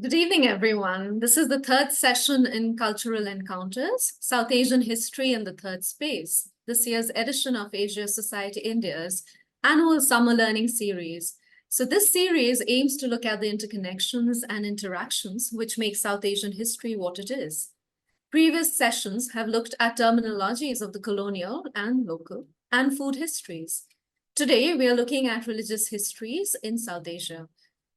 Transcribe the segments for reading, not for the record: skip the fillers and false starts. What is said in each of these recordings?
Good evening, everyone. This is the third session in Cultural Encounters, South Asian History in the Third Space, this year's edition of Asia Society India's annual summer learning series. So this series aims to look at the interconnections and interactions which make South Asian history what it is. Previous sessions have looked at terminologies of the colonial and local and food histories. Today, we are looking at religious histories in South Asia.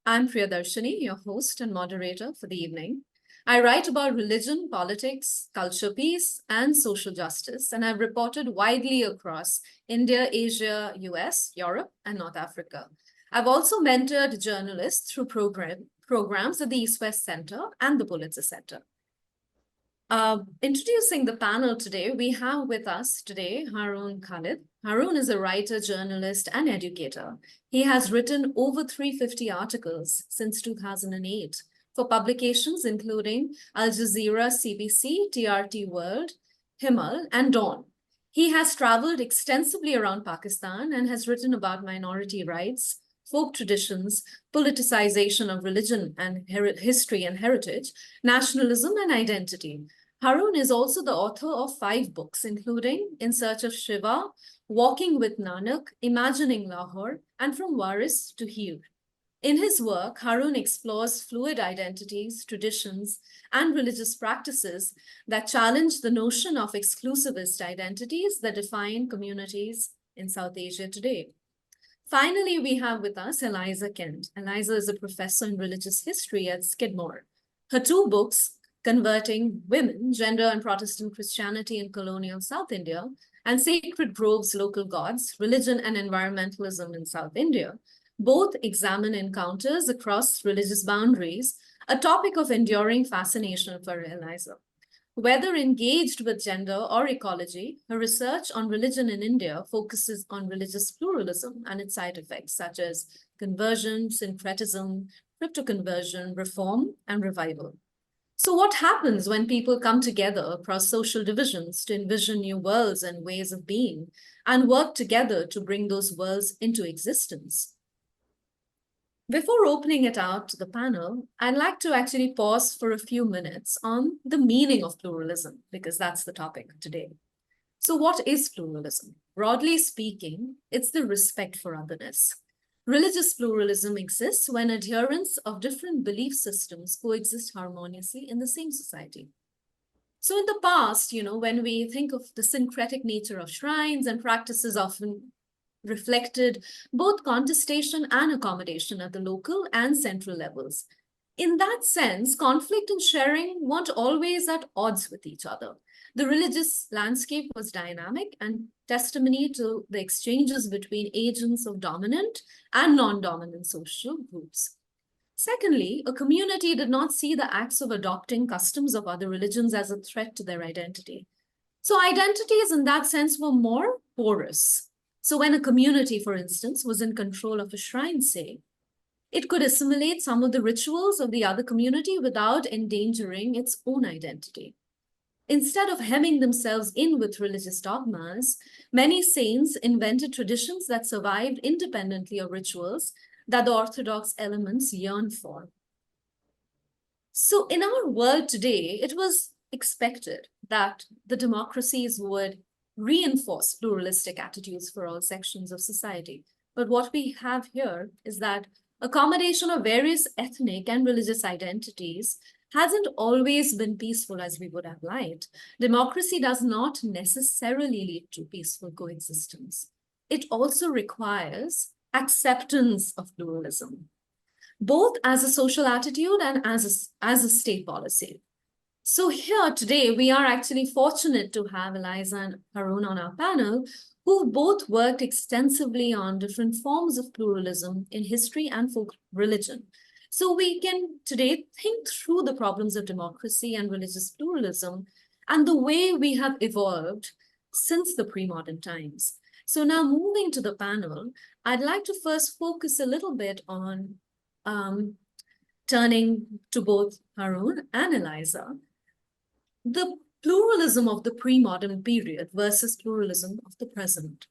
I'm Priyadarshini, your host and moderator for the evening. I write about religion, politics, culture, peace, and social justice, and I've reported widely across India, Asia, US, Europe, and North Africa. I've also mentored journalists through programs at the East-West Center and the Pulitzer Center. Introducing the panel today, we have with us today Haroon Khalid. Haroon is a writer, journalist, and educator. He has written over 350 articles since 2008 for publications including Al Jazeera, CBC, TRT World, Himal, and Dawn. He has traveled extensively around Pakistan and has written about minority rights, folk traditions, politicization of religion and history and heritage, nationalism and identity. Haroon is also the author of 5 books, including In Search of Shiva, Walking with Nanak, Imagining Lahore, and From Waris to Heal. In his work, Haroon explores fluid identities, traditions, and religious practices that challenge the notion of exclusivist identities that define communities in South Asia today. Finally, we have with us Eliza Kent. Eliza is a professor in religious history at Skidmore. Her 2 books, Converting Women, Gender and Protestant Christianity in Colonial South India, and Sacred Groves, Local Gods, Religion and Environmentalism in South India, both examine encounters across religious boundaries, a topic of enduring fascination for Eliza. Whether engaged with gender or ecology, her research on religion in India focuses on religious pluralism and its side effects, such as conversion, syncretism, crypto-conversion, reform, and revival. So what happens when people come together across social divisions to envision new worlds and ways of being and work together to bring those worlds into existence? Before opening it out to the panel, I'd like to actually pause for a few minutes on the meaning of pluralism, because that's the topic today. So what is pluralism? Broadly speaking, it's the respect for otherness. Religious pluralism exists when adherents of different belief systems coexist harmoniously in the same society. So in the past, when we think of the syncretic nature of shrines and practices often reflected both contestation and accommodation at the local and central levels. In that sense, conflict and sharing weren't always at odds with each other. The religious landscape was dynamic and testimony to the exchanges between agents of dominant and non-dominant social groups. Secondly, a community did not see the acts of adopting customs of other religions as a threat to their identity. So identities in that sense were more porous. So when a community, for instance, was in control of a shrine, say, it could assimilate some of the rituals of the other community without endangering its own identity. Instead of hemming themselves in with religious dogmas, many saints invented traditions that survived independently of rituals that the orthodox elements yearned for. So in our world today, it was expected that the democracies would reinforce pluralistic attitudes for all sections of society. But what we have here is that accommodation of various ethnic and religious identities hasn't always been peaceful as we would have liked. Democracy does not necessarily lead to peaceful coexistence. It also requires acceptance of pluralism, both as a social attitude and as a state policy. So here today, we are actually fortunate to have Eliza and Haroon on our panel, who both worked extensively on different forms of pluralism in history and folk religion. So we can today think through the problems of democracy and religious pluralism and the way we have evolved since the pre-modern times. So now moving to the panel, I'd like to first focus a little bit on turning to both Haroon and Eliza, the pluralism of the pre-modern period versus pluralism of the present.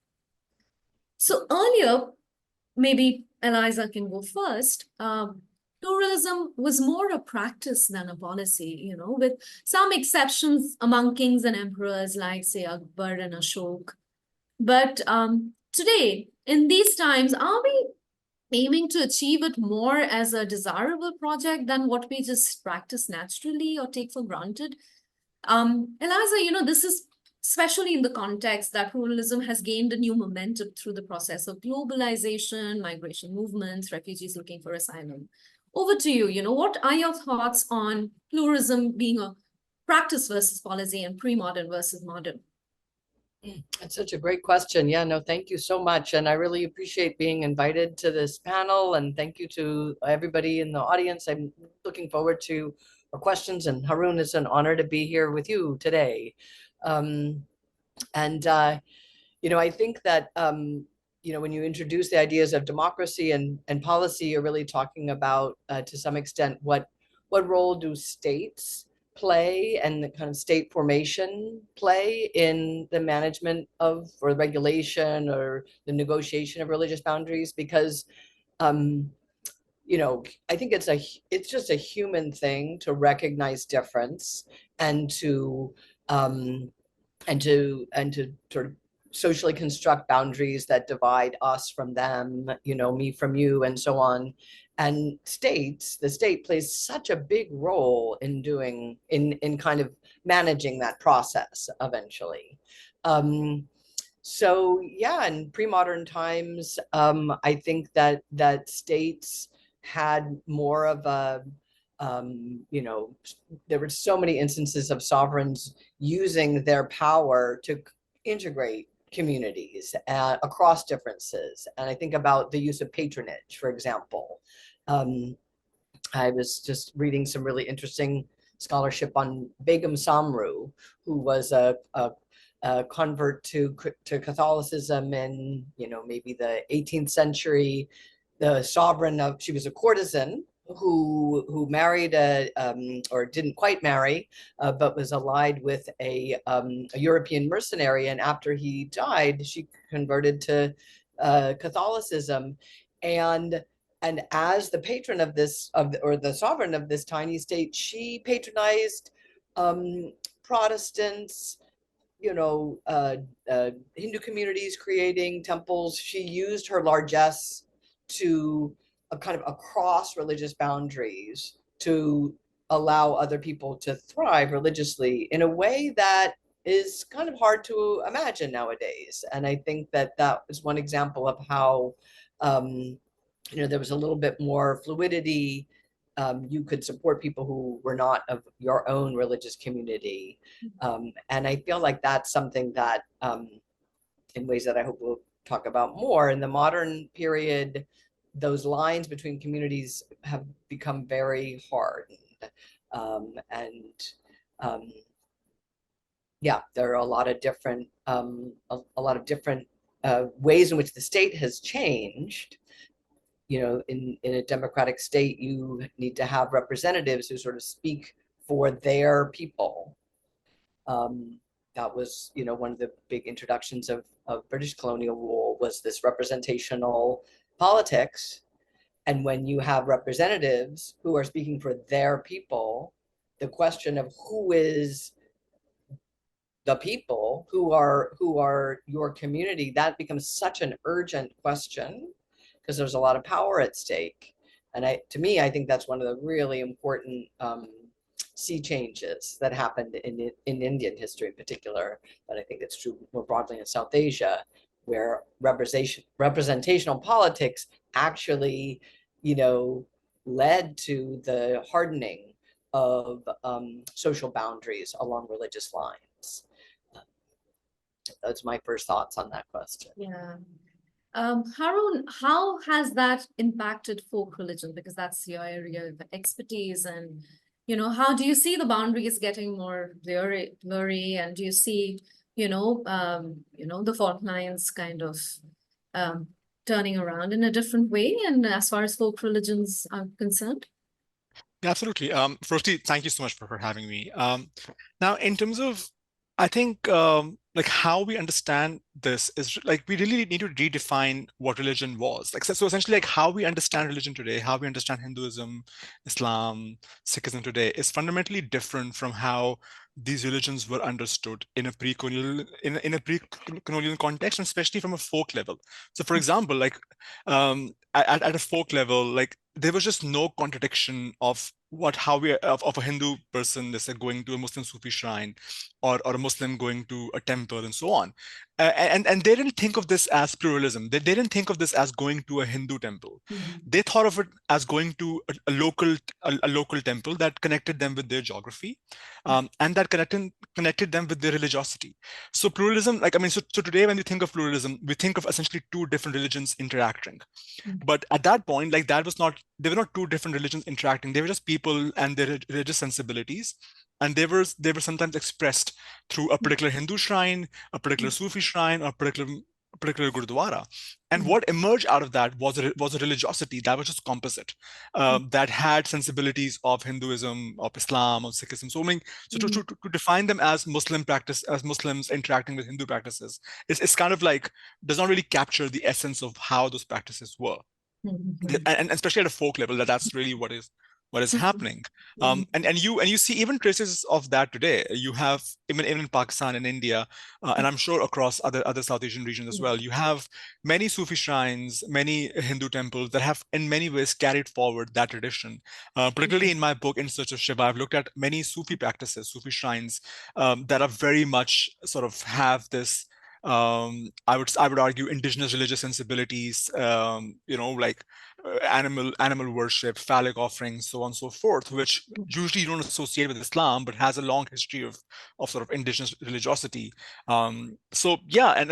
So earlier, maybe Eliza can go first. pluralism was more a practice than a policy, with some exceptions among kings and emperors like, say, Akbar and Ashok. But today, in these times, are we aiming to achieve it more as a desirable project than what we just practice naturally or take for granted? Eliza, this is especially in the context that pluralism has gained a new momentum through the process of globalization, migration movements, refugees looking for asylum. Over to you. What are your thoughts on pluralism being a practice versus policy and pre-modern versus modern? That's such a great question. Yeah, no, thank you so much. And I really appreciate being invited to this panel. And thank you to everybody in the audience. I'm looking forward to our questions. And Haroon, it's an honor to be here with you today. I think that, when you introduce the ideas of democracy and policy, you're really talking about, to some extent, what role do states play and the kind of state formation play in the management of or regulation or the negotiation of religious boundaries? Because I think it's just a human thing to recognize difference and to sort of socially construct boundaries that divide us from them, me from you, and so on. And the state plays such a big role in kind of managing that process eventually. So yeah, in pre-modern times, I think that states had more of a there were so many instances of sovereigns using their power to integrate communities across differences. And I think about the use of patronage, for example. I was just reading some really interesting scholarship on Begum Samru, who was a convert to Catholicism in, maybe the 18th century. The sovereign she was a courtesan who married or didn't quite marry, but was allied with a European mercenary. And after he died, she converted to Catholicism. And as the patron of this, or the sovereign of this tiny state, she patronized Protestants, Hindu communities creating temples. She used her largesse to kind of across religious boundaries to allow other people to thrive religiously in a way that is kind of hard to imagine nowadays. And I think that is one example of how, there was a little bit more fluidity. You could support people who were not of your own religious community. And I feel like that's something that, in ways that I hope we'll talk about more, in the modern period, those lines between communities have become very hard. Yeah, there are a lot of different ways in which the state has changed. In a democratic state, you need to have representatives who sort of speak for their people. That was, one of the big introductions of British colonial rule, was this representational politics. And when you have representatives who are speaking for their people, the question of who is the people, who are your community, that becomes such an urgent question, because there's a lot of power at stake. And to me, I think that's one of the really important sea changes that happened in Indian history in particular, but I think it's true more broadly in South Asia, where representational politics actually, led to the hardening of social boundaries along religious lines. That's my first thoughts on that question. Yeah. Haroon, how has that impacted folk religion? Because that's your area of expertise. And, how do you see the boundaries getting more blurry? And do you see, the fault lines kind of turning around in a different way? And as far as folk religions are concerned? Yeah, absolutely. Firstly, thank you so much for having me. Now, in terms of I think like how we understand this is like we really need to redefine what religion was. Like so essentially like how we understand religion today, how we understand Hinduism, Islam, Sikhism today is fundamentally different from how these religions were understood in a pre-colonial in a pre-colonial context, and especially from a folk level. So for example, like at a folk level, like there was just no contradiction of of a Hindu person, let's say, going to a Muslim Sufi shrine or a Muslim going to a temple and so on. And they didn't think of this as pluralism. They didn't think of this as going to a Hindu temple. Mhm. They thought of it as going to a local temple that connected them with their geography, and that connected them with their religiosity. So pluralism, like I mean, so today when we think of pluralism, we think of essentially two different religions interacting. Mhm. But at that point, like that was not, they were not two different religions interacting. They were just people and their religious sensibilities. And they were sometimes expressed through a particular Hindu shrine, a particular Sufi shrine, or a particular Gurdwara. And Mhm. what emerged out of that was a religiosity that was just composite, that had sensibilities of Hinduism, of Islam, of Sikhism. So, I mean, so Mhm. to define them as Muslim practice, as Muslims interacting with Hindu practices, it's kind of like does not really capture the essence of how those practices were, Mhm. and especially at a folk level, that's really what is happening. Mhm. And you see even traces of that today. You have even in Pakistan and India, and I'm sure across other South Asian regions as well. You have many Sufi shrines, many Hindu temples that have in many ways carried forward that tradition. Particularly in my book In Search of Shiva, I've looked at many Sufi practices, Sufi shrines, that are very much sort of have this, I would argue, indigenous religious sensibilities, like animal worship, phallic offerings, so on and so forth, which usually you don't associate with Islam, but has a long history of sort of indigenous religiosity. So yeah,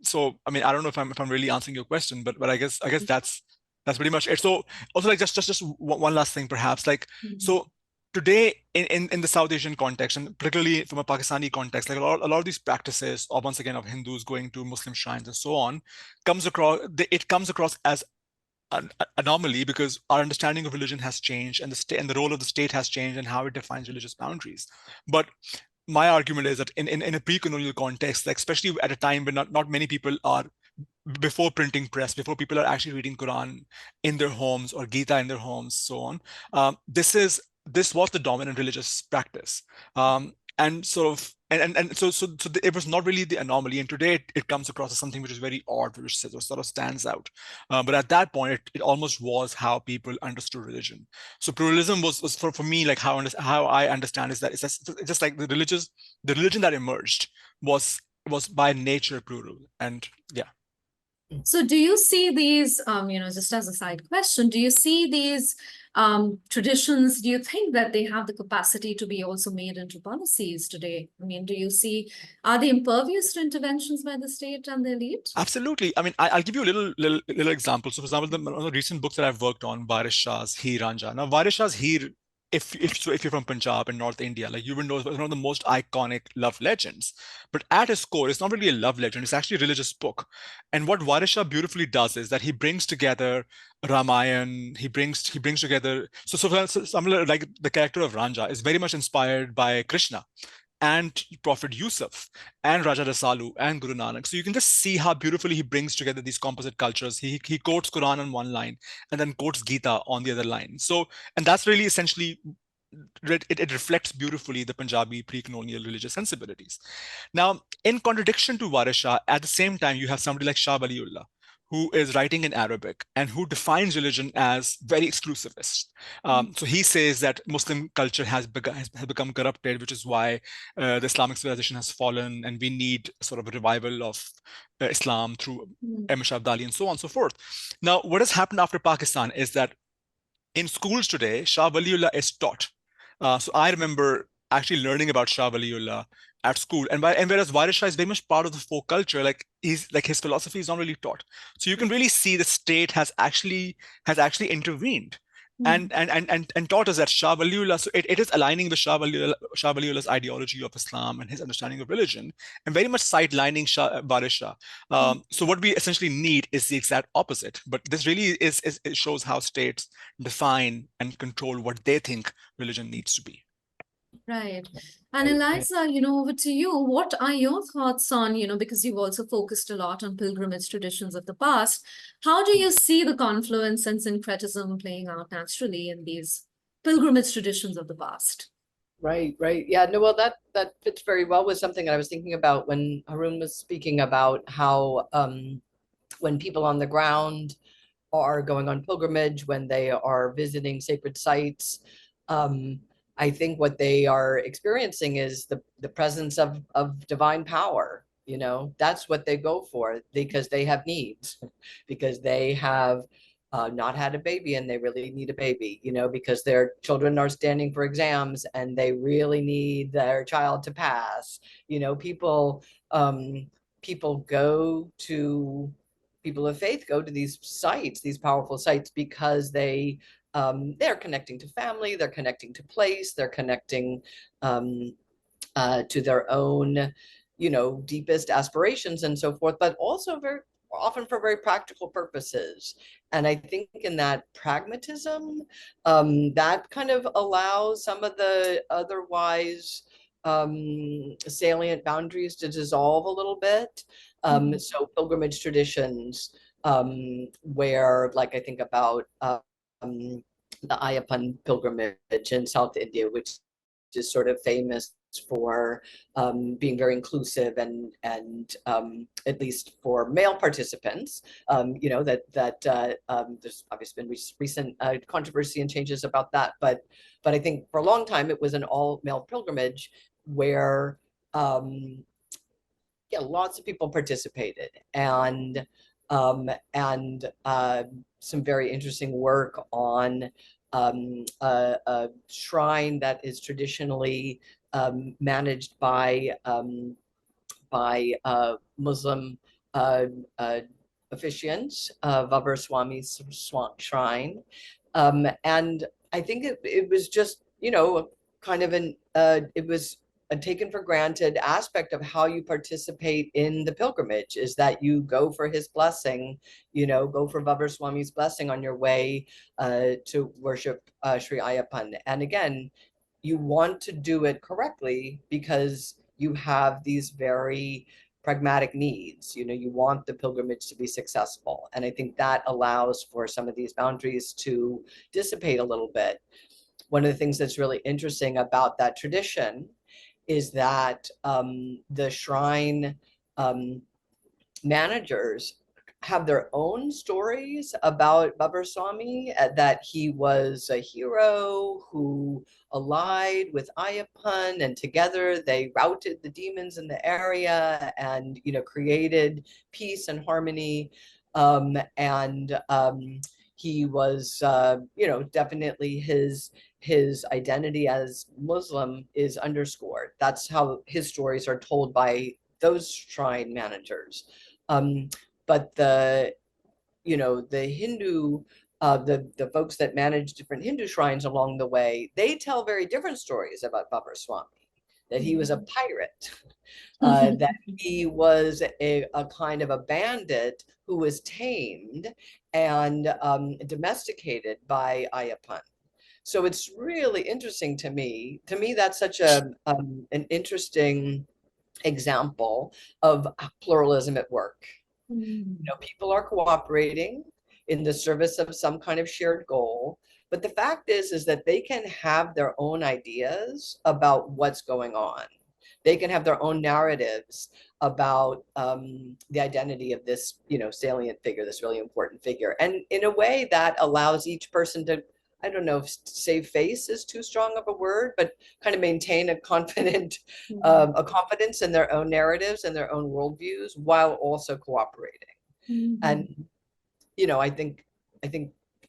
so I mean, I don't know if I'm really answering your question, but I guess that's pretty much it. So also like just one last thing perhaps, like so today in the South Asian context, and particularly from a Pakistani context, like a lot of these practices, or once again of Hindus going to Muslim shrines and so on, comes across as an anomaly because our understanding of religion has changed, and the state and the role of the state has changed, and how it defines religious boundaries. But my argument is that in a pre-colonial context, like especially at a time when not many people are, before printing press, before people are actually reading Quran in their homes or Gita in their homes, so on. This was the dominant religious practice, and sort of and so it was not really the anomaly. And today it comes across as something which is very odd, which sort of stands out. But at that point, it almost was how people understood religion. So pluralism was for me, like how I understand is that it's just like the religion that emerged was by nature plural, and yeah. So do you see these, just as a side question, do you see these traditions, do you think that they have the capacity to be also made into policies today? I mean, are they impervious to interventions by the state and the elite? Absolutely. I mean, I'll give you a little example. So, for example, one of the recent books that I've worked on, Varis Shah's Heer Ranja. Now, Varis Shah's Heer, if you're from Punjab and North India, like you would know, it's one of the most iconic love legends. But at its core, it's not really a love legend; it's actually a religious book. And what Varis Shah beautifully does is that he brings together Ramayan. He brings together. So similar, like the character of Ranja is very much inspired by Krishna and Prophet Yusuf and Raja Rasalu and Guru Nanak. So you can just see how beautifully he brings together these composite cultures. He quotes Quran on one line and then quotes Gita on the other line. So, and that's really essentially it reflects beautifully the Punjabi pre-colonial religious sensibilities. Now, in contradiction to Waris Shah, at the same time, you have somebody like Shah Waliullah, who is writing in Arabic and who defines religion as very exclusivist. So he says that Muslim culture has become corrupted, which is why the Islamic civilization has fallen, and we need sort of a revival of Islam through Ahmad Shah Abdali and so on and so forth. Now, what has happened after Pakistan is that in schools today, Shah Waliullah is taught. So I remember actually learning about Shah Waliullah at school, and whereas Varis Shah is very much part of the folk culture, like his philosophy is not really taught. So you can really see the state has actually intervened. And taught us that Shah Waliullah, so it is aligning with Shah Waliullah's ideology of Islam and his understanding of religion, and very much sidelining Varis Shah. So what we essentially need is the exact opposite. But this really it shows how states define and control what they think religion needs to be. Right. And Right, right. Eliza, over to you. What are your thoughts on, because you've also focused a lot on pilgrimage traditions of the past. How do you see the confluence and syncretism playing out naturally in these pilgrimage traditions of the past? Right, right. Yeah, no, well, that fits very well with something I was thinking about when Haroon was speaking about how when people on the ground are going on pilgrimage, when they are visiting sacred sites, um, I think what they are experiencing is the presence of divine power. That's what they go for, because they have needs, because they have not had a baby and they really need a baby, because their children are standing for exams and they really need their child to pass. People people go to people of faith go to these sites, these powerful sites, because they're connecting to family, they're connecting to place, they're connecting to their own, deepest aspirations and so forth, but also very often for very practical purposes. And I think in that pragmatism, that kind of allows some of the otherwise salient boundaries to dissolve a little bit. So pilgrimage traditions, where, like, I think about the Ayyappan pilgrimage in South India, which is sort of famous for being very inclusive and at least for male participants, there's obviously been recent controversy and changes about that, but I think for a long time it was an all male pilgrimage where lots of people participated, and some very interesting work on a shrine that is traditionally managed by Muslim officiants, Vavar Swami's shrine. And I think it was just, kind of it was a taken for granted aspect of how you participate in the pilgrimage, is that you go for his blessing, go for Vavar Swami's blessing on your way to worship Sri Ayyappan. And again, you want to do it correctly because you have these very pragmatic needs. You want the pilgrimage to be successful. And I think that allows for some of these boundaries to dissipate a little bit. One of the things that's really interesting about that tradition is that the shrine managers have their own stories about Vavar Swami, that he was a hero who allied with Ayyappan, and together they routed the demons in the area and created peace and harmony. He was definitely his identity as Muslim is underscored. That's how his stories are told by those shrine managers. But the Hindu, the folks that manage different Hindu shrines along the way, they tell very different stories about Vavar Swami. That he was a pirate, that he was a kind of a bandit who was tamed and domesticated by Ayyappan. So it's really interesting to me. To me, that's such an interesting example of pluralism at work. People are cooperating in the service of some kind of shared goal, but the fact is that they can have their own ideas about what's going on. They can have their own narratives about the identity of this, salient figure, this really important figure. And in a way that allows each person to, I don't know if save face is too strong of a word, but kind of maintain a confidence in their own narratives and their own worldviews while also cooperating. And I think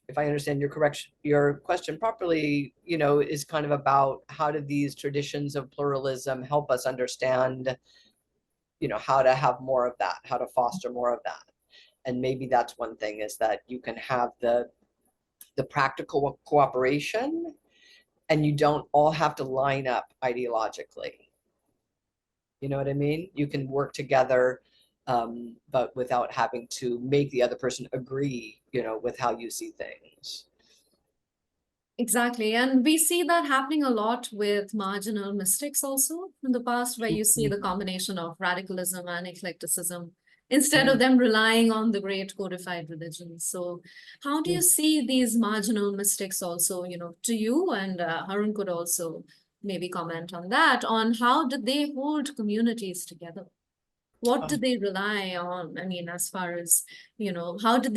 if I understand your question properly, is kind of about how do these traditions of pluralism help us understand, how to have more of that, how to foster more of that. And maybe that's one thing, is that you can have the practical cooperation and you don't all have to line up ideologically. You know what I mean? You can work together, but without having to make the other person agree, with how you see things. Exactly. And we see that happening a lot with marginal mystics also in the past, where you see the combination of radicalism and eclecticism instead of them relying on the great codified religions. So how do you see these marginal mystics also, to you? And Haroon could also maybe comment on that, on how did they hold communities together? What do they rely on? I mean, as far as, how did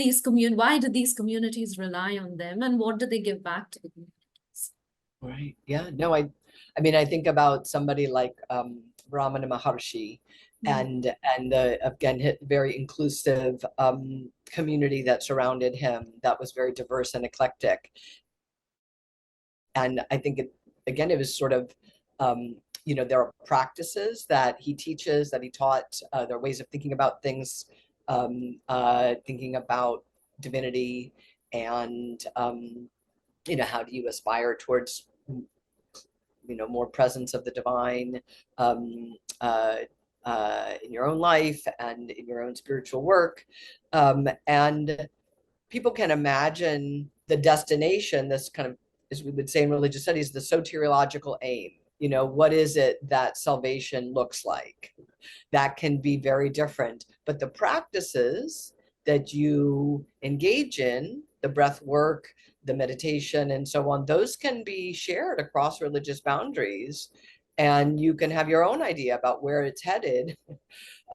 why did these communities rely on them, and what did they give back to the communities? Right. Yeah. No, I mean, I think about somebody like Ramana Maharshi and the, again, very inclusive community that surrounded him that was very diverse and eclectic. And I think it was sort of there are practices that he teaches, that he taught, there are ways of thinking about things, thinking about divinity, and how do you aspire towards more presence of the divine in your own life and in your own spiritual work. And people can imagine the destination, this kind of, as we would say in religious studies, the soteriological aim. What is it that salvation looks like? That can be very different, but the practices that you engage in, the breath work, the meditation, and so on, those can be shared across religious boundaries, and you can have your own idea about where it's headed.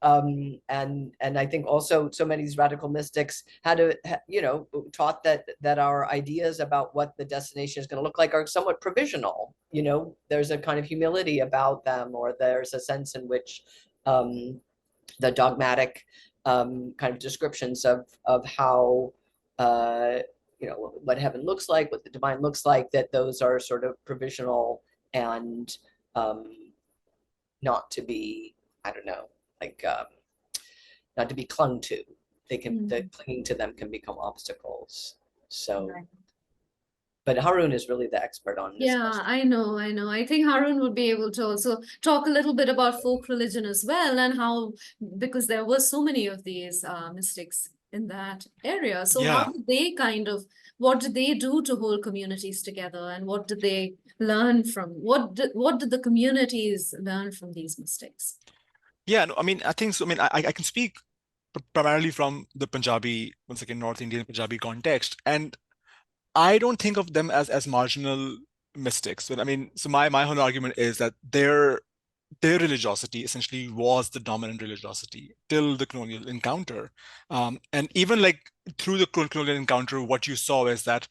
And I think also so many of these radical mystics had taught that our ideas about what the destination is going to look like are somewhat provisional. There's a kind of humility about them, or there's a sense in which the dogmatic kind of descriptions of how what heaven looks like, what the divine looks like, that those are sort of provisional and not to be, I don't know, like not to be clung to. The clinging to them can become obstacles. So, but Haroon is really the expert on this. Yeah, I know. I think Haroon would be able to also talk a little bit about folk religion as well, and how, because there were so many of these mystics in that area. So how did they what did they do to hold communities together, and what did they learn from, what did the communities learn from these mystics? Yeah, no, I mean, I think so. I mean, I can speak primarily from the Punjabi, once again, North Indian Punjabi context, and I don't think of them as marginal mystics. But I mean, so my whole argument is that their religiosity essentially was the dominant religiosity till the colonial encounter. And even like through the colonial encounter, what you saw is that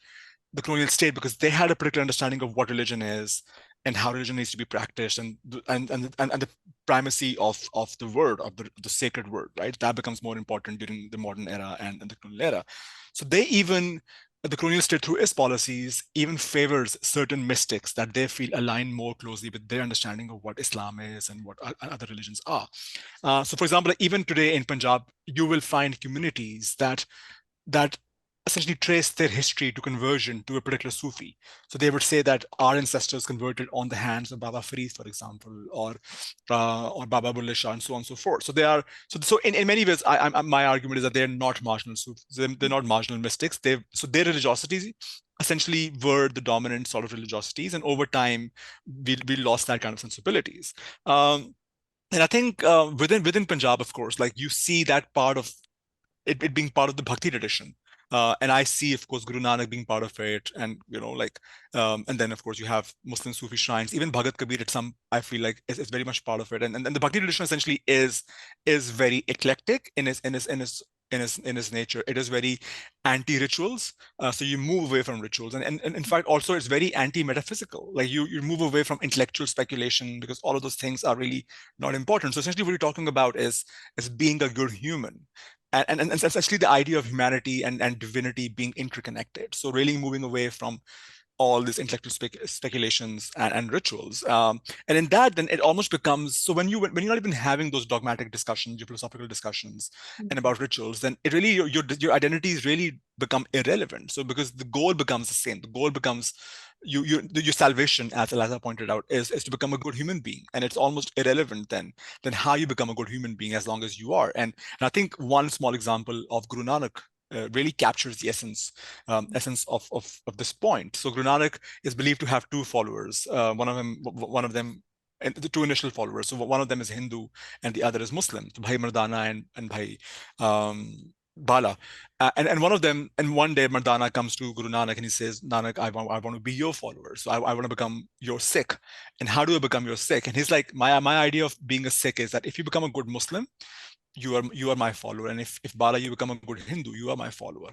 the colonial state, because they had a particular understanding of what religion is and how religion needs to be practiced, and the primacy of the word, of the sacred word, right? That becomes more important during the modern era and the colonial era. So the colonial state, through its policies, even favors certain mystics that they feel align more closely with their understanding of what Islam is and what other religions are. So, for example, even today in Punjab, you will find communities that essentially trace their history to conversion to a particular Sufi. So they would say that our ancestors converted on the hands of Baba Farid, for example, or Baba Bulle Shah, and so on and so forth. So they are so in many ways, my argument is that they're not marginal Sufis. They're not marginal mystics. So their religiosities essentially were the dominant sort of religiosities, and over time we lost that kind of sensibilities. And I think within Punjab, of course, like you see that part of it being part of the Bhakti tradition. And I see, of course, Guru Nanak being part of it, and and then of course you have Muslim Sufi shrines. Even Bhagat Kabir, I feel like is very much part of it. And the Bhakti tradition essentially is very eclectic in its nature. It is very anti-rituals. So you move away from rituals, and in fact also it's very anti-metaphysical. Like you move away from intellectual speculation, because all of those things are really not important. So essentially what you're talking about is being a good human. And essentially the idea of humanity and divinity being interconnected. So really moving away from all these intellectual speculations and rituals. And in that, then it almost becomes, so when you're not even having those dogmatic discussions, your philosophical discussions and about rituals, then it really, your identities really become irrelevant. So because the goal becomes the same, the goal becomes your salvation, as Eliza pointed out, is to become a good human being. And it's almost irrelevant then how you become a good human being, as long as you are. And I think one small example of Guru Nanak really captures the essence of this point. So Guru Nanak is believed to have two followers. One of them, and the two initial followers. So one of them is Hindu, and the other is Muslim. So Bhai Mardana and Bhai Bala. And one of them, and one day Mardana comes to Guru Nanak and he says, Nanak, I want to be your follower. So I want to become your Sikh. And how do I become your Sikh? And he's like, my idea of being a Sikh is that if you become a good Muslim, you are my follower, and if Bala, you become a good Hindu, you are my follower.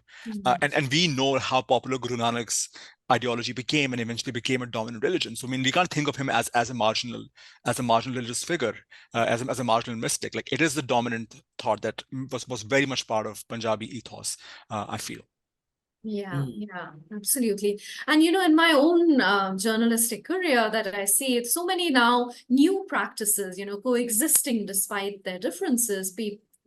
And we know how popular Guru Nanak's ideology became, and eventually became a dominant religion. So I mean, we can't think of him as a marginal religious figure, as a marginal mystic. Like, it is the dominant thought that was very much part of Punjabi ethos, I feel. Yeah, yeah, absolutely. And in my own journalistic career that I see, it's so many now new practices, coexisting despite their differences,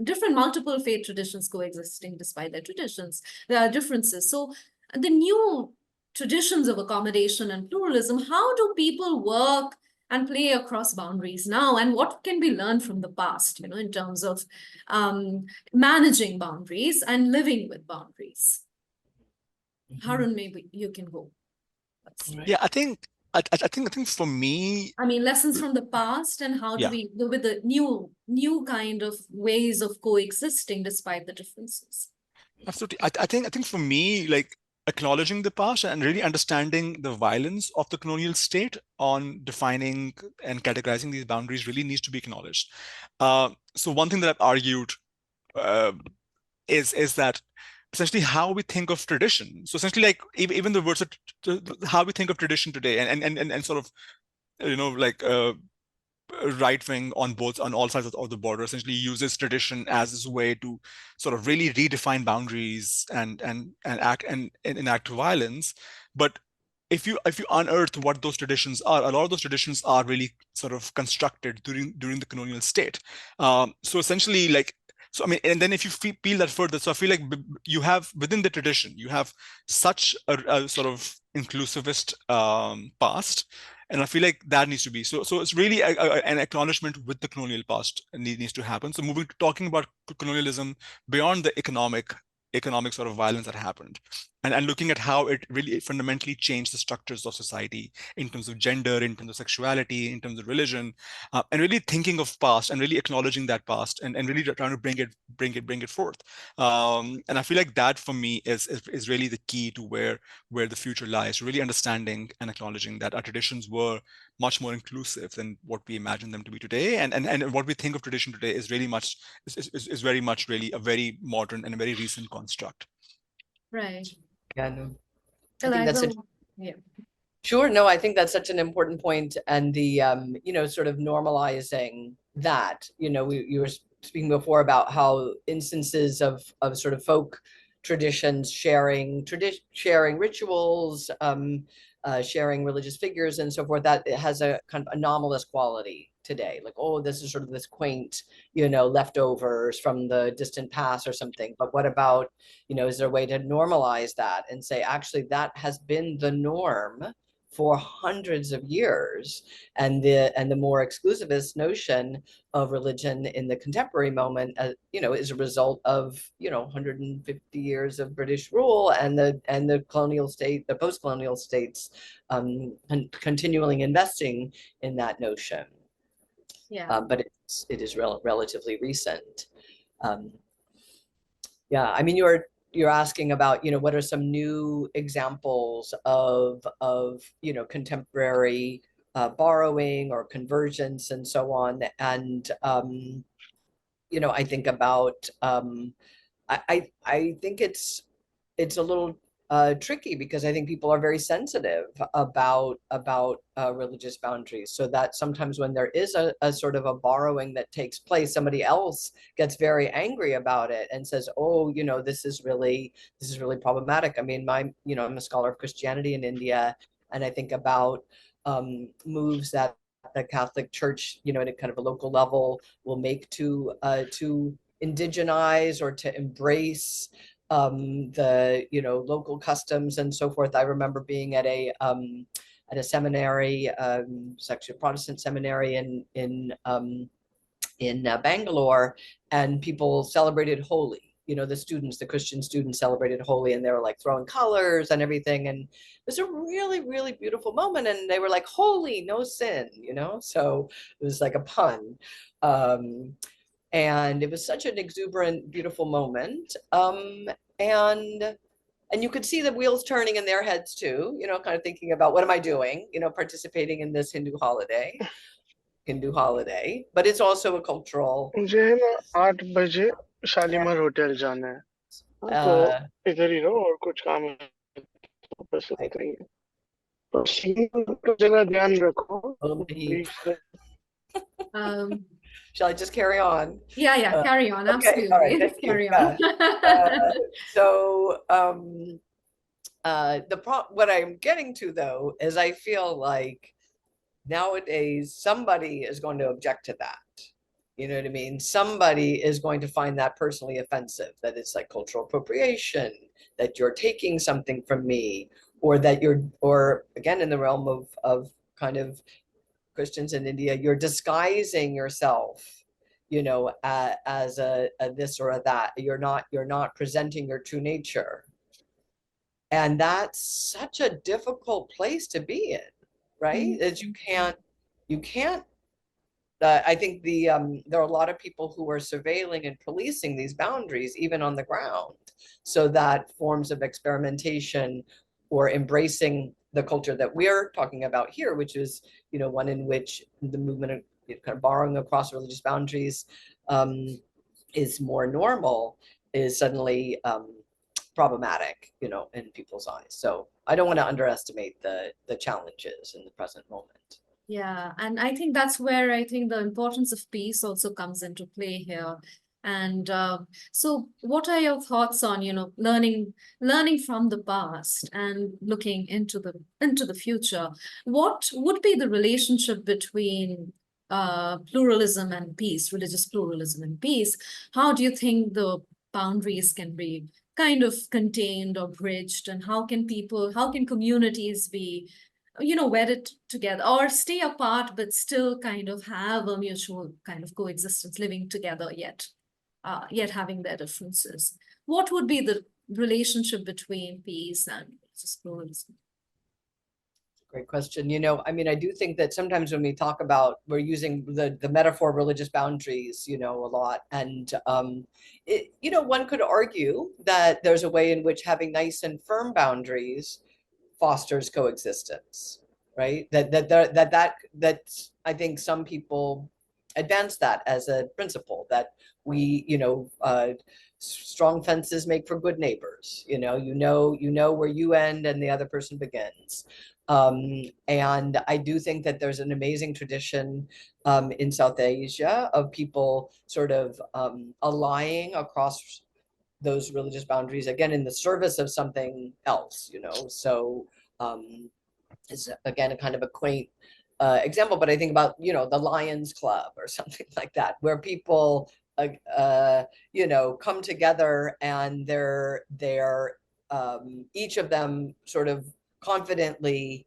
different multiple faith traditions coexisting despite their differences. So the new traditions of accommodation and pluralism, how do people work and play across boundaries now? And what can be learned from the past, in terms of managing boundaries and living with boundaries? Haroon, maybe you can go. Yeah, I think for me, I mean, lessons from the past, and how do we go with the new kind of ways of coexisting despite the differences? Absolutely. I think for me, like, acknowledging the past and really understanding the violence of the colonial state on defining and categorizing these boundaries really needs to be acknowledged. So one thing that I've argued is that essentially how we think of tradition. So essentially, like, even the words of how we think of tradition today, and sort of, like, right wing on all sides of the border essentially uses tradition as this way to sort of really redefine boundaries and enact violence. But if you unearth what those traditions are, a lot of those traditions are really sort of constructed during the colonial state. So essentially, like, so I mean, and then if you peel that further, so I feel like you have within the tradition, you have such a sort of inclusivist past, and I feel like that needs to be so. So it's really an acknowledgement with the colonial past needs to happen. So talking about colonialism beyond the economic sort of violence that happened, and looking at how it really fundamentally changed the structures of society in terms of gender, in terms of sexuality, in terms of religion, and really thinking of past and really acknowledging that past, and really trying to bring it forth. And I feel like that for me is really the key to where the future lies, really understanding and acknowledging that our traditions were much more inclusive than what we imagine them to be today, and what we think of tradition today is really much is very much really a very modern and a very recent construct. Right. Yeah, no. I think Eliza, that's yeah. Sure. No, I think that's such an important point. And the, sort of normalizing that, you were speaking before about how instances of sort of folk traditions sharing rituals, sharing religious figures and so forth, that it has a kind of anomalous quality today. Like, oh, this is sort of this quaint, leftovers from the distant past or something. But what about, is there a way to normalize that and say, actually, that has been the norm for hundreds of years, and the more exclusivist notion of religion in the contemporary moment, is a result of 150 years of British rule and the colonial state, the post-colonial states, continually investing in that notion. Yeah. But it is relatively recent. Yeah, I mean, you're asking about, what are some new examples of contemporary borrowing or convergence and so on. And, I think about, I think it's a little tricky, because I think people are very sensitive about religious boundaries, so that sometimes when there is a sort of a borrowing that takes place, somebody else gets very angry about it and says, oh, this is really problematic. I mean, I'm a scholar of Christianity in India, and I think about moves that the Catholic Church, at a kind of a local level, will make to indigenize or to embrace the local customs and so forth. I remember being at a seminary, it's actually a Protestant seminary in Bangalore, and people celebrated Holi, the Christian students celebrated Holi, and they were like throwing colors and everything. And it was a really, really beautiful moment. And they were like, holy, no sin, so it was like a pun. And it was such an exuberant, beautiful moment. And you could see the wheels turning in their heads too, kind of thinking about, what am I doing, participating in this Hindu holiday, but it's also a cultural. मुझे है ना 8 बजे Shalimar hotel जाना है हाँ, तो इधर ही रहो और कुछ काम है तो बस करेंगे तो सीन जरा ध्यान रखो please. Shall I just carry on? Yeah, carry on. Okay, Absolutely. all right, thank Carry you. on. So what I'm getting to though is I feel like nowadays somebody is going to object to that. You know what I mean? Somebody is going to find that personally offensive, that it's like cultural appropriation, that you're taking something from me, or that or again, in the realm of kind of Christians in India, you're disguising yourself, as a this or a that. You're not presenting your true nature. And that's such a difficult place to be in, right? That you can't. I think there are a lot of people who are surveilling and policing these boundaries, even on the ground, so that forms of experimentation or embracing the culture that we're talking about here, which is, one in which the movement of kind of borrowing across religious boundaries is more normal, is suddenly problematic, in people's eyes. So I don't want to underestimate the challenges in the present moment. Yeah, and I think that's where I think the importance of peace also comes into play here. And so what are your thoughts on, learning from the past and looking into the future? What would be the relationship between pluralism and peace, religious pluralism and peace? How do you think the boundaries can be kind of contained or bridged, and how can communities be wedded together or stay apart, but still kind of have a mutual kind of coexistence, living together, yet having their differences? What would be the relationship between peace and religious pluralism? Great question. I mean, I do think that sometimes when we talk about, we're using the metaphor of religious boundaries, a lot. And, one could argue that there's a way in which having nice and firm boundaries fosters coexistence, right? That I think some people advance that as a principle, that we, strong fences make for good neighbors. You know where you end and the other person begins. And I do think that there's an amazing tradition in South Asia of people sort of allying across those religious boundaries, again, in the service of something else, so it's again a kind of a quaint example, but I think about, the Lions Club or something like that, where people come together and they're each of them sort of confidently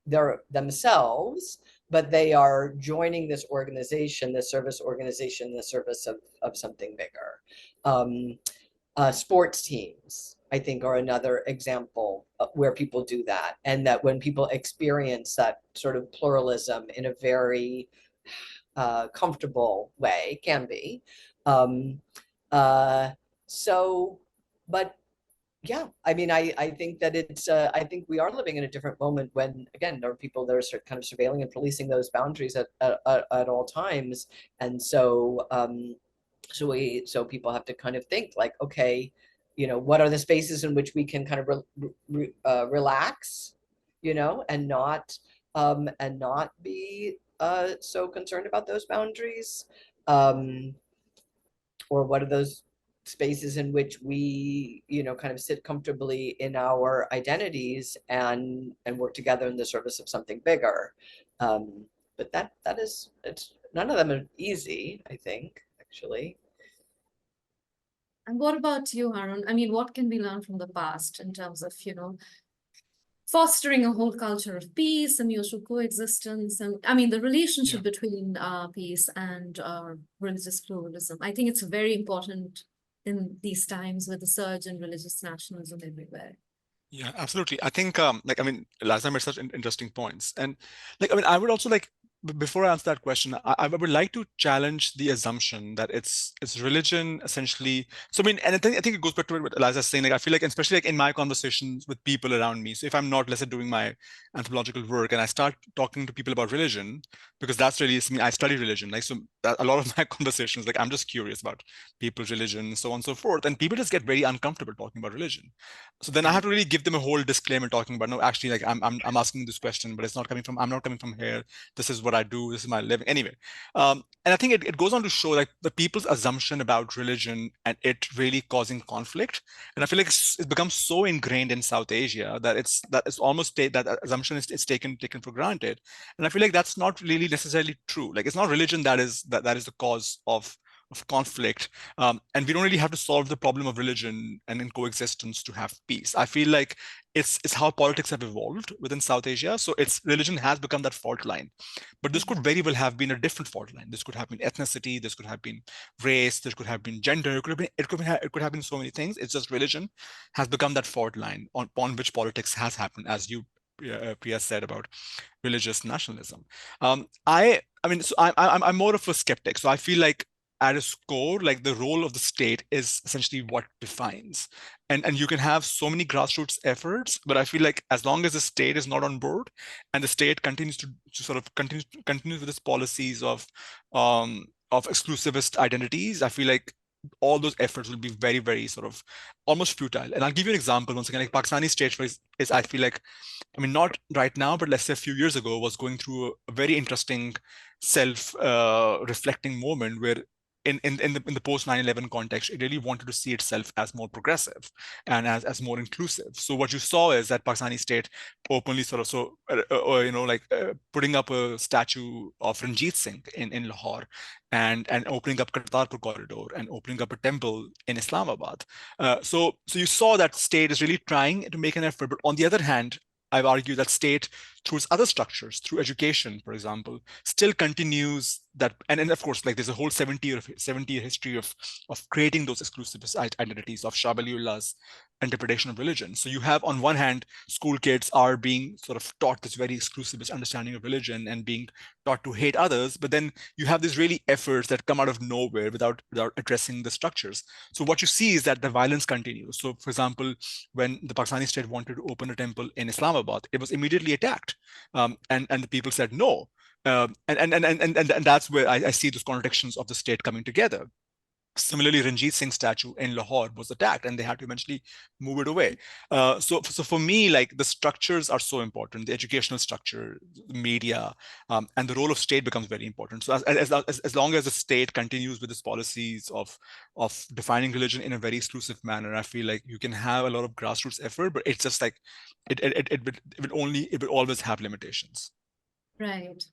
they're themselves, but they are joining this organization, this service organization, in the service of something bigger. Sports teams, I think, are another example where people do that, and that when people experience that sort of pluralism in a very comfortable way, can be. But yeah, I mean, I think that it's, I think we are living in a different moment when, again, there are people that are kind of surveilling and policing those boundaries at all times. And so, so people have to kind of think like, okay, what are the spaces in which we can kind of relax, and not be so concerned about those boundaries, or what are those spaces in which we, kind of sit comfortably in our identities and work together in the service of something bigger. But it's none of them are easy, I think, actually. And what about you, Haroon? I mean, what can we learn from the past in terms of, fostering a whole culture of peace and mutual coexistence, and I mean the relationship between peace and religious pluralism? I think it's a very important in these times with the surge in religious nationalism everywhere. Yeah, absolutely. I think, like, I mean, Eliza made such interesting points. And, like, I mean, I would also like, before I answer that question, I would like to challenge the assumption that it's religion essentially. So, I mean, and I think it goes back to what Eliza is saying. Like, I feel like, especially like in my conversations with people around me. So, if I'm not, let's say, doing my anthropological work and I start talking to people about religion, because that's really, I mean, I study religion. Like, so that, a lot of my conversations, like, I'm just curious about people's religion, so on and so forth. And people just get very uncomfortable talking about religion. So then I have to really give them a whole disclaimer talking about, no, actually, like I'm asking this question, but it's not coming from, I'm not coming from here. This is what I do. This is my living. Anyway, and I think it goes on to show like the people's assumption about religion and it really causing conflict. And I feel like it's become so ingrained in South Asia that it's almost that assumption is taken for granted. And I feel like that's not really necessarily true. Like it's not religion that is the cause of conflict, and we don't really have to solve the problem of religion and in coexistence to have peace. I feel like it's how politics have evolved within South Asia. So it's religion has become that fault line, but this could very well have been a different fault line. This could have been ethnicity, this could have been race, this could have been gender, it could have been so many things. It's just religion has become that fault line on which politics has happened, as you Priya said about religious nationalism. I mean, so I'm more of a skeptic. So I feel like at its core, like the role of the state is essentially what defines. And you can have so many grassroots efforts, but I feel like as long as the state is not on board and the state continues to sort of continue with its policies of exclusivist identities, I feel like all those efforts will be very, very sort of almost futile. And I'll give you an example once again, like Pakistani state is I feel like, I mean, not right now, but let's say a few years ago, was going through a very interesting self-reflecting moment where in the post 9/11 context, it really wanted to see itself as more progressive and as more inclusive. So what you saw is that Pakistani state openly sort of putting up a statue of Ranjit Singh in Lahore, and opening up Kartarpur corridor and opening up a temple in Islamabad. So you saw that state is really trying to make an effort, but on the other hand, I've argued that state, through its other structures, through education, for example, still continues that. And of course, like there's a whole 70-year history of creating those exclusivist identities of Shah Waliullah's interpretation of religion. So you have, on one hand, school kids are being sort of taught this very exclusivist understanding of religion and being taught to hate others, but then you have these really efforts that come out of nowhere without addressing the structures. So what you see is that the violence continues. So for example, when the Pakistani state wanted to open a temple in Islamabad, it was immediately attacked, and the people said no, and that's where I see those contradictions of the state coming together. Similarly, Ranjit Singh's statue in Lahore was attacked, and they had to eventually move it away. So for me, like the structures are so important. The educational structure, the media, and the role of state becomes very important. So as long as the state continues with its policies of defining religion in a very exclusive manner, I feel like you can have a lot of grassroots effort, but it's just like it will always have limitations. Right.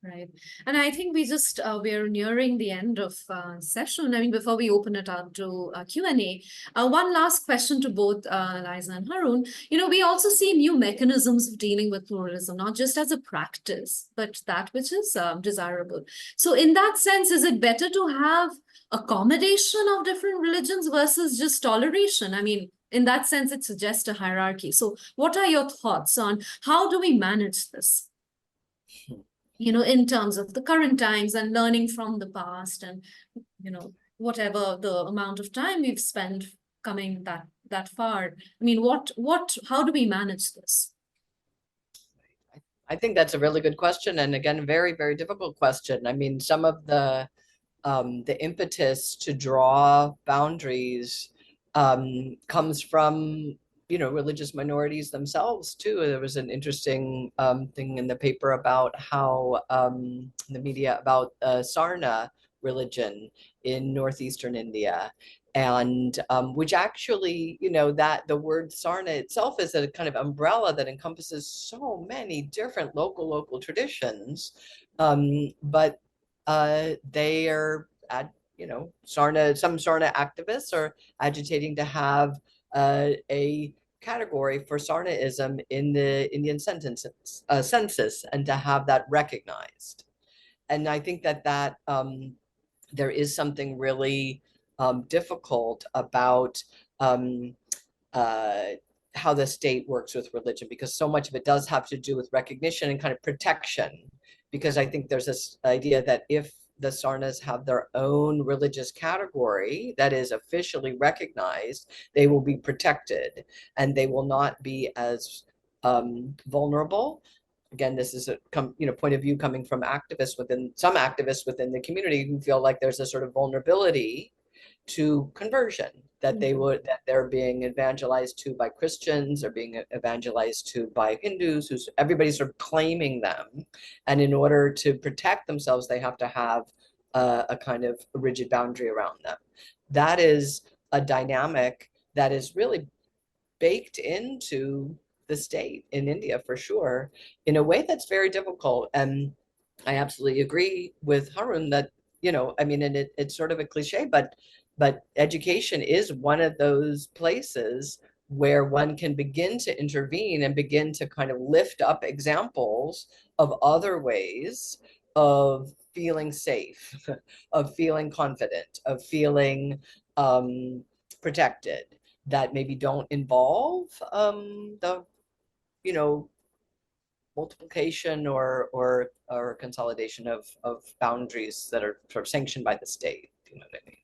And I think we're nearing the end of session. I mean, before we open it up to Q&A, one last question to both Eliza and Haroon. You know, we also see new mechanisms of dealing with pluralism, not just as a practice, but that which is desirable. So in that sense, is it better to have accommodation of different religions versus just toleration? I mean, in that sense, it suggests a hierarchy. So what are your thoughts on how do we manage this? You know, in terms of the current times and learning from the past, and, you know, whatever the amount of time we've spent coming that far. I mean, how do we manage this? I think that's a really good question. And again, a very, very difficult question. I mean, some of the impetus to draw boundaries comes from, you know, religious minorities themselves too. There was an interesting thing in the paper about how in the media about Sarna religion in northeastern India, and which actually, you know, that the word Sarna itself is a kind of umbrella that encompasses so many different local traditions, but they are you know, some Sarna activists are agitating to have a category for Sarnaism in the Indian census, and to have that recognized. And I think that there is something really difficult about how the state works with religion, because so much of it does have to do with recognition and kind of protection. Because I think there's this idea that if the Sarnas have their own religious category that is officially recognized, they will be protected and they will not be as vulnerable. Again, this is a point of view coming from activists within the community who feel like there's a sort of vulnerability to conversion, that that they're being evangelized to by Christians or being evangelized to by Hindus, who's everybody's sort of claiming them, and in order to protect themselves they have to have a kind of rigid boundary around them. That is a dynamic that is really baked into the state in India, for sure, in a way that's very difficult. And I absolutely agree with Haroon that, I mean, and it's sort of a cliche, but education is one of those places where one can begin to intervene and begin to kind of lift up examples of other ways of feeling safe, of feeling confident, of feeling protected, that maybe don't involve the multiplication or consolidation of boundaries that are sort of sanctioned by the state, if you know what I mean.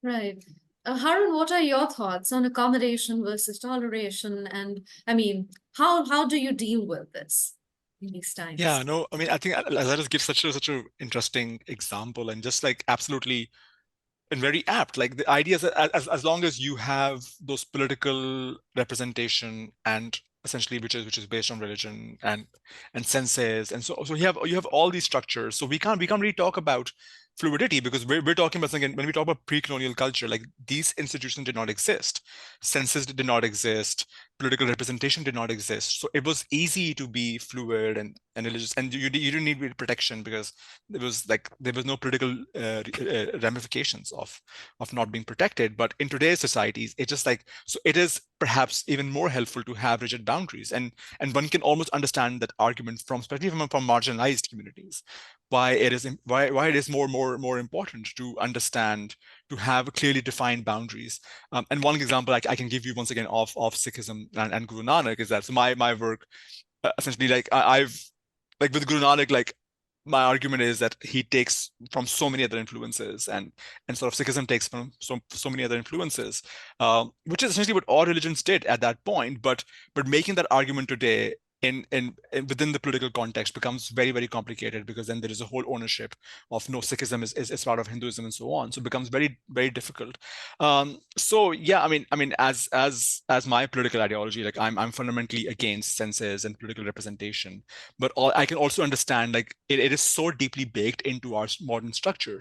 Right. Haroon, what are your thoughts on accommodation versus toleration? And I mean, how do you deal with this in these times? Yeah, no, I mean, I think Eliza gives such a interesting example, and just like absolutely and very apt. Like the idea is that as long as you have those political representation and essentially which is based on religion and census, and so you have all these structures. So we can't really talk about fluidity, because we're talking about something. When we talk about pre-colonial culture, like these institutions did not exist, census did not exist, political representation did not exist. So it was easy to be fluid and religious, and you didn't need protection because there was no political ramifications of not being protected. But in today's societies, it's just like, so it is perhaps even more helpful to have rigid boundaries, and one can almost understand that argument especially from marginalized communities, why it is more important to understand, to have clearly defined boundaries. And one example I can give you once again of Sikhism and Guru Nanak is that, so my work essentially, like I've like with Guru Nanak, like my argument is that he takes from so many other influences, and sort of Sikhism takes from so many other influences, which is essentially what all religions did at that point. But making that argument today in within the political context becomes very, very complicated, because then there is a whole ownership of, no, Sikhism is part of Hinduism and so on. So it becomes very, very difficult. So yeah, I mean, as my political ideology, like I'm fundamentally against census and political representation, but I can also understand, like it is so deeply baked into our modern structure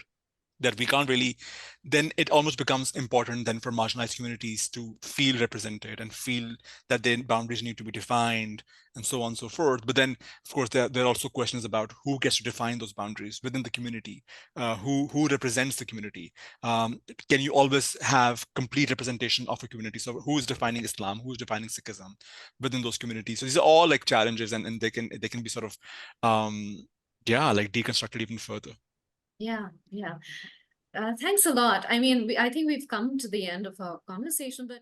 that we can't really, then it almost becomes important then for marginalized communities to feel represented and feel that their boundaries need to be defined and so on and so forth. But then, of course, there are also questions about who gets to define those boundaries within the community, who represents the community. Can you always have complete representation of a community? So who is defining Islam, who is defining Sikhism within those communities? So these are all like challenges, and they can be sort of, like deconstructed even further. Yeah. Thanks a lot. I mean, I think we've come to the end of our conversation, but